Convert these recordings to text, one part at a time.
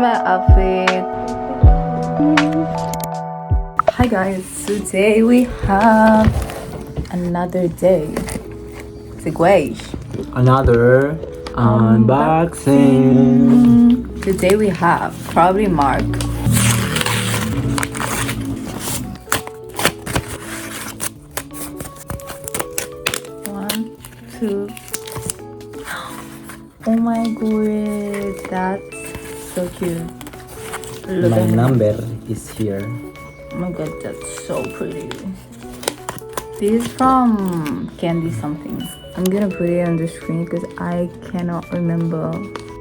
my outfit. Hi guys, today we have another day. Segway. Another unboxing. Today we have probably Mark. One, two. Oh my god, that's so cute. Look My at him. number is here. Oh my god, that's so pretty. This is from Candy something. I'm gonna put it on the screen because I cannot remember.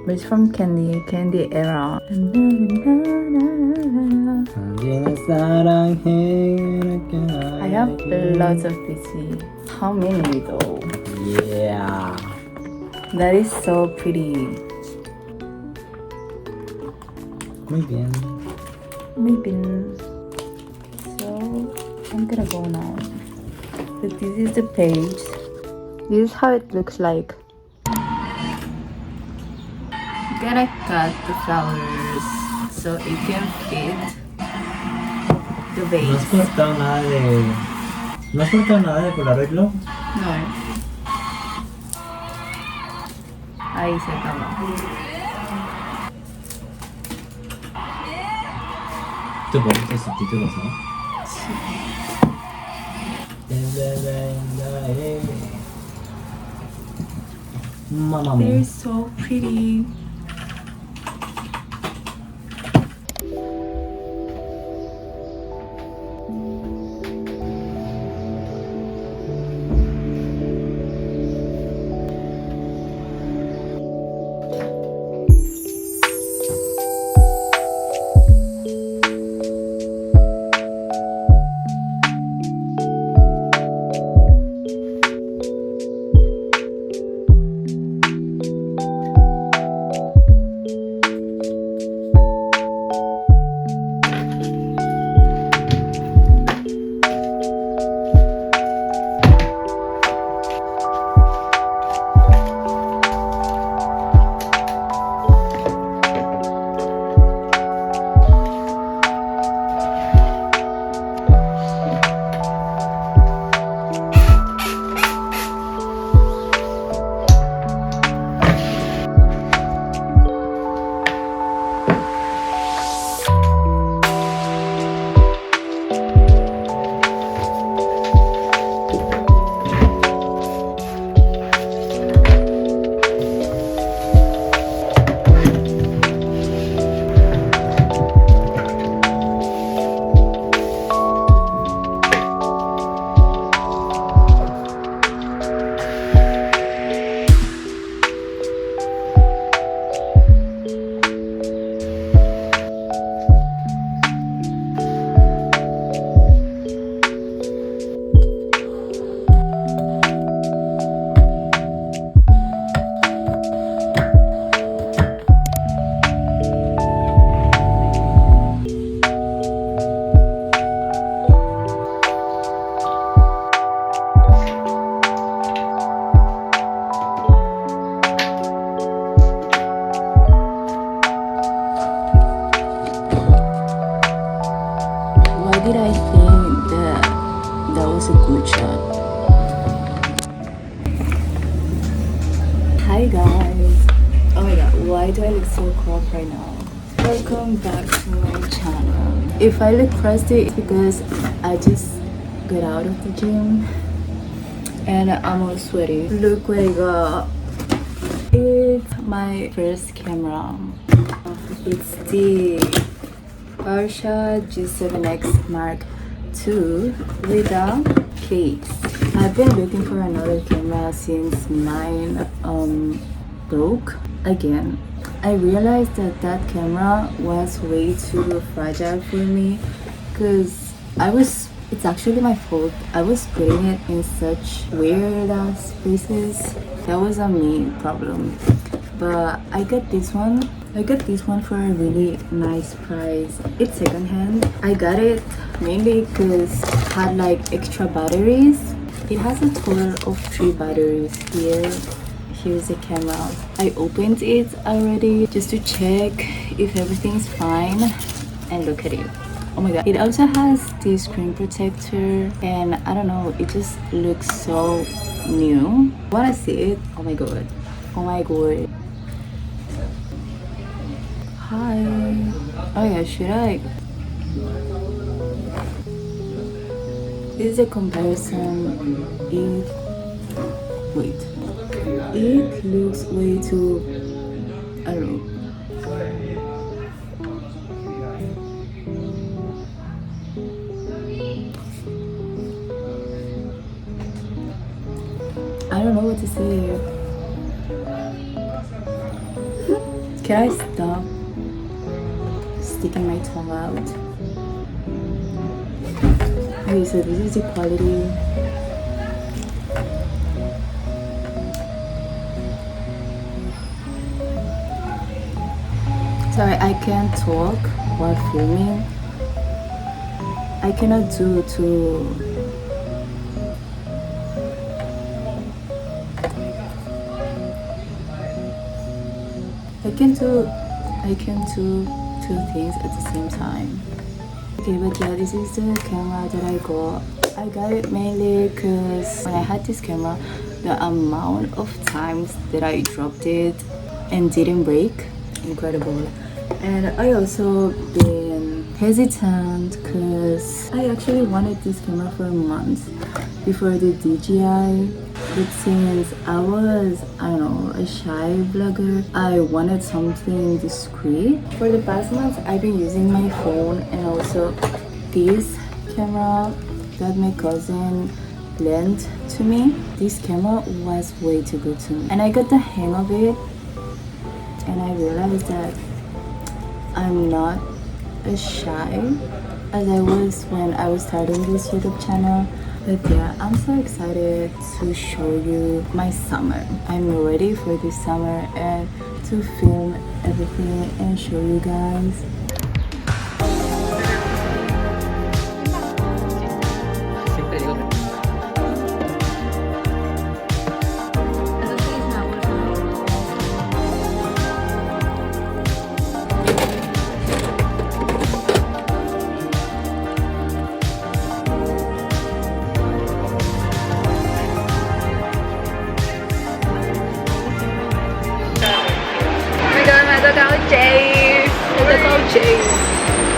But it's from Candy era. I have lots of PC. How many though? Yeah. That is so pretty. Muy bien. Maybe. So I'm gonna go now. So this is the page. This is how it looks like. I'm gonna cut the flowers so it can fit the ¿No has vase. cortado nada de... ¿No has cortado nada de por arreglo? No. Ahí se acabó. Te pones los subtítulos, ¿no? Mamá They're mía. so pretty. Why did I think that was a good shot? Hi guys. Oh my god, why do I look so cropped right now? Welcome back to my channel. If I look crusty, it's because I just got out of the gym and I'm all sweaty. Look what I got. It's my first camera. It's the G7X Mark II with a case. I've been looking for another camera since mine broke again. I realized that camera was way too fragile for me because it's actually my fault. I was putting it in such weird spaces. That was a me problem. But I got this one for a really nice price. It's secondhand. I got it mainly because it had like extra batteries. It has a total of 3 batteries here, here's the camera. I opened it already just to check if everything's fine, and look at it. Oh my god, it also has the screen protector, and I don't know, it just looks so new. Wanna see it? Oh my god, oh my god. Hi. Oh yeah, should I? This is a comparison. It looks way too, I don't know. I don't know what to say. Can I stop sticking my tongue out? Okay, so this is the quality. Sorry, I can't talk while filming. I cannot do too. I can do two things at the same time. Okay, but yeah, this is the camera that I got. I got it mainly because when I had this camera, the amount of times that I dropped it and didn't break, incredible. And I also been hesitant because I actually wanted this camera for months before the DJI. But since I was, I don't know, a shy vlogger, I wanted something discreet. For the past months, I've been using my phone and also this camera that my cousin lent to me. This camera was way too good to me. And I got the hang of it, and I realized that I'm not as shy as I was when I was starting this YouTube channel. But yeah, I'm so excited to show you my summer. I'm ready for this summer and to film everything and show you guys.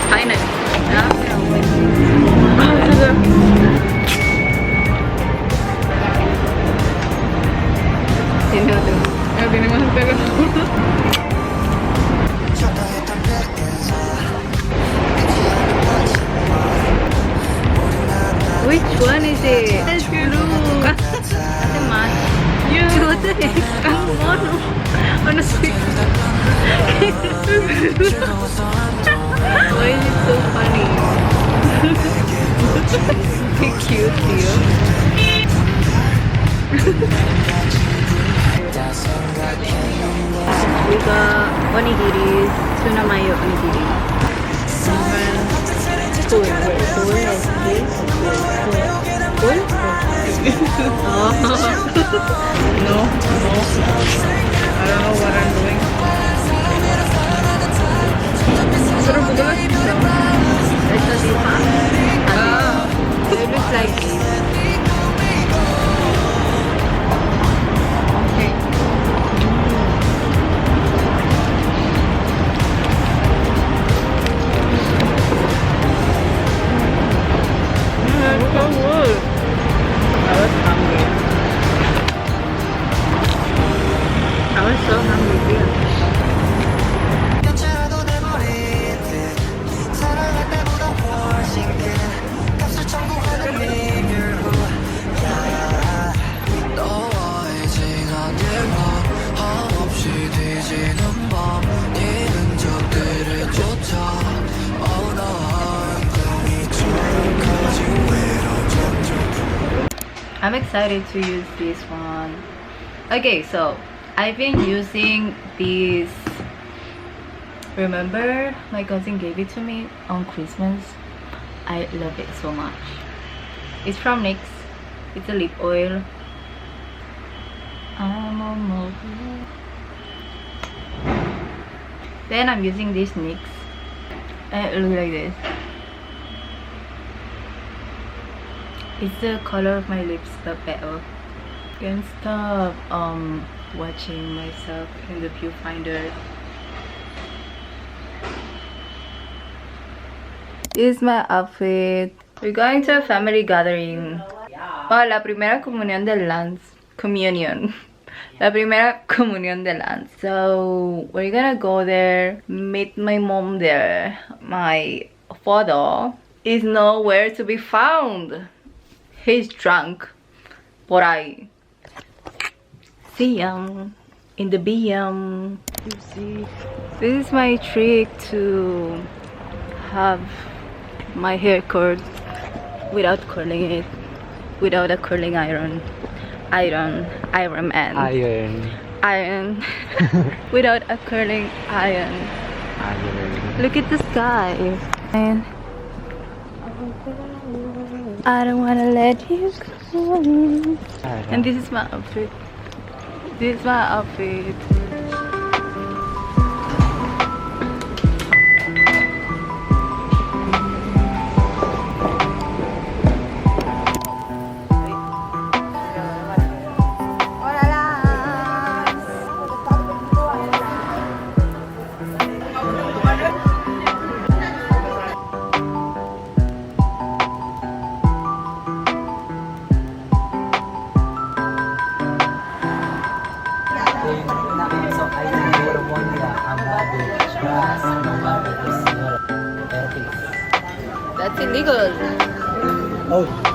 Finally. Which one is it? That's blue. What the heck? Honestly. Why is it so funny? Cute. We got onigiris, tuna mayo onigiri. No. I don't know what I'm doing. It looks like this. Okay. That's so good. I was hungry. I was so hungry here. I'm excited to use this one. Okay, so I've been using this. Remember, my cousin gave it to me on Christmas. I love it so much. It's from NYX. It's a lip oil. I'm almost. Then I'm using this NYX. And it looks like this. It's the color of my lips, but better. Can't stop watching myself in the viewfinder. This is my outfit. We're going to a family gathering. Oh, la primera comunión del Lance. Communion. La primera comunión del Lance. So we're gonna go there, meet my mom there. My father is nowhere to be found. He's drunk. Por ahí. See ya in the BM. This is my trick to have my hair curled without curling it, without a curling iron. Iron man. Iron. Without a curling iron. Look at the sky. And I don't wanna let you go. And this is my outfit. This is my outfit. That's illegal. Oh.